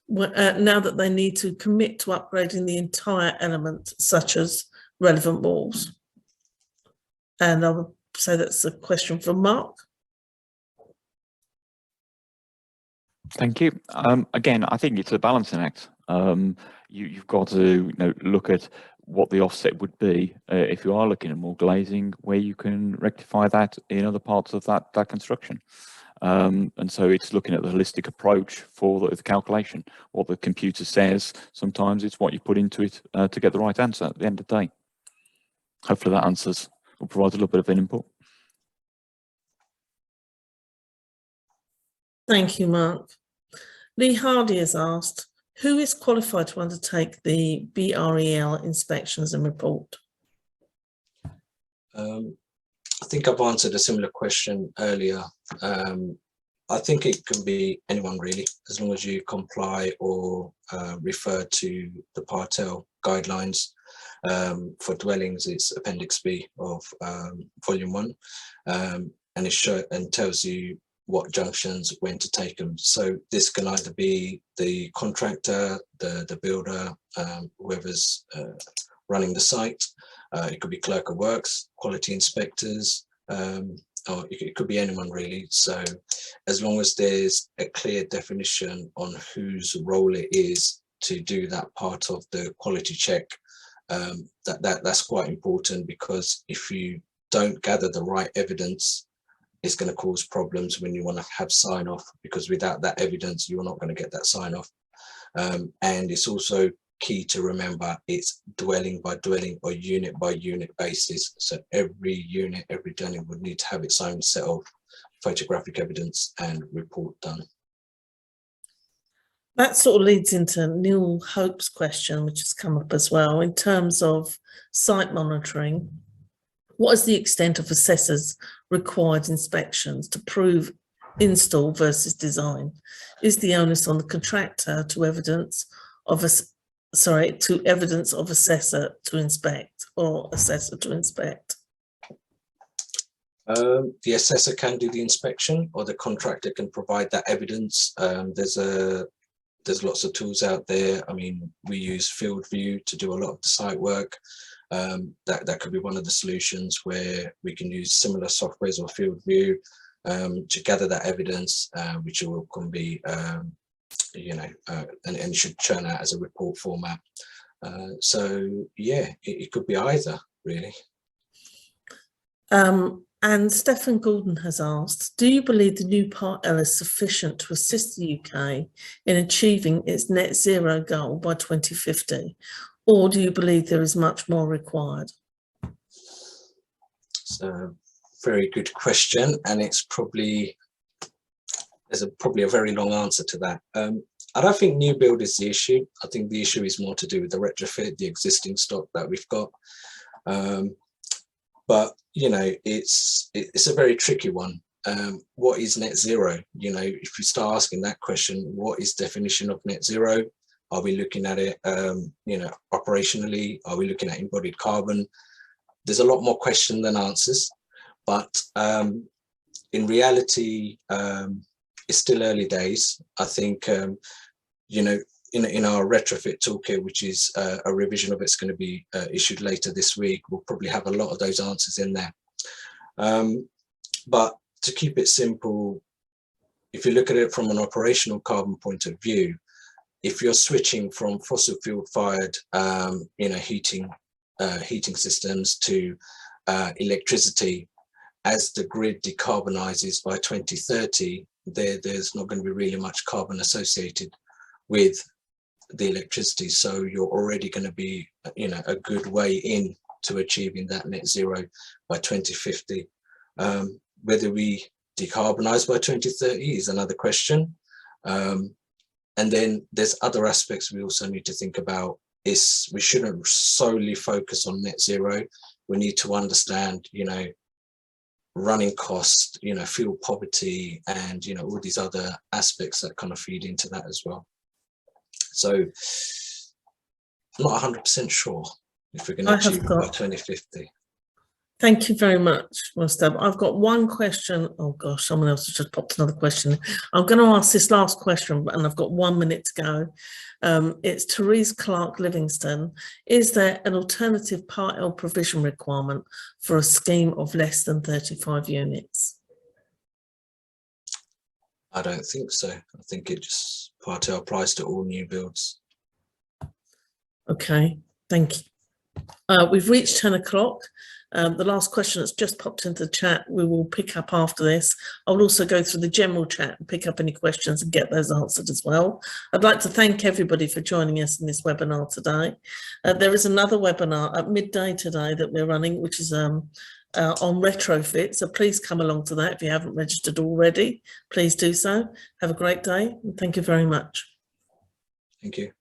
now that they need to commit to upgrading the entire element, such as relevant walls? And I would say that's a question for Mark. Thank you. Again, I think it's a balancing act. You've got to look at what the offset would be if you are looking at more glazing, where you can rectify that in other parts of that construction. And so it's looking at the holistic approach for the calculation. What the computer says, sometimes it's what you put into it to get the right answer at the end of the day. Hopefully that answers or provides a little bit of an input. Thank you, Mark. Lee Hardy has asked, who is qualified to undertake the BREL inspections and report? I think I've answered a similar question earlier. I think it can be anyone really, as long as you comply or refer to the Part L guidelines. For dwellings, it's Appendix B of Volume 1, and it tells you what junctions, when to take them. So this can either be the contractor, the builder, whoever's running the site. It could be clerk of works, quality inspectors, or it could be anyone really. So as long as there's a clear definition on whose role it is to do that part of the quality check, that's quite important, because if you don't gather the right evidence, it's going to cause problems when you want to have sign off, because without that evidence, you're not going to get that sign off. And it's also key to remember it's dwelling by dwelling or unit by unit basis. So every unit, every dwelling would need to have its own set of photographic evidence and report done. That sort of leads into Neil Hope's question, which has come up as well, in terms of site monitoring. What is the extent of assessors' required inspections to prove install versus design? Is the onus on the contractor to evidence of assessor to inspect, or assessor to inspect? The assessor can do the inspection, or the contractor can provide that evidence. There's lots of tools out there. I mean, we use Field View to do a lot of the site work. That could be one of the solutions, where we can use similar softwares or Field View to gather that evidence, which can be, and should churn out as a report format. So yeah, it could be either really. And Stephen Gordon has asked, do you believe the new Part L is sufficient to assist the UK in achieving its net zero goal by 2050? Or do you believe there is much more required? It's a very good question, and there's probably a very long answer to that. I don't think new build is the issue. I think the issue is more to do with the retrofit, the existing stock that we've got. But you know, it's a very tricky one. What is net zero? You know, if you start asking that question, what is definition of net zero? Are we looking at it, operationally? Are we looking at embodied carbon? There's a lot more question than answers, but in reality, it's still early days. I think, in our retrofit toolkit, which is a revision of it's going to be issued later this week, we'll probably have a lot of those answers in there. But to keep it simple, if you look at it from an operational carbon point of view, if you're switching from fossil fuel fired, heating systems to electricity, as the grid decarbonizes by 2030, there's not going to be really much carbon associated with the electricity. So you're already going to be, a good way in to achieving that net zero by 2050. Whether we decarbonize by 2030 is another question. And then there's other aspects we also need to think about. Is we shouldn't solely focus on net zero. We need to understand, running costs, fuel poverty, and all these other aspects that kind of feed into that as well. So I'm not 100% sure if we're going to achieve it by 2050. Thank you very much, Mustab. I've got one question. Oh gosh, someone else has just popped another question. I'm going to ask this last question, and I've got 1 minute to go. It's Therese Clark Livingston. Is there an alternative Part L provision requirement for a scheme of less than 35 units? I don't think so. I think Part L applies to all new builds. Okay, thank you. We've reached 10 o'clock. The last question that's just popped into the chat, we will pick up after this. I will also go through the general chat and pick up any questions and get those answered as well. I'd like to thank everybody for joining us in this webinar today. There is another webinar at midday today that we're running, which is on retrofit. So please come along to that if you haven't registered already. Please do so. Have a great day and thank you very much. Thank you.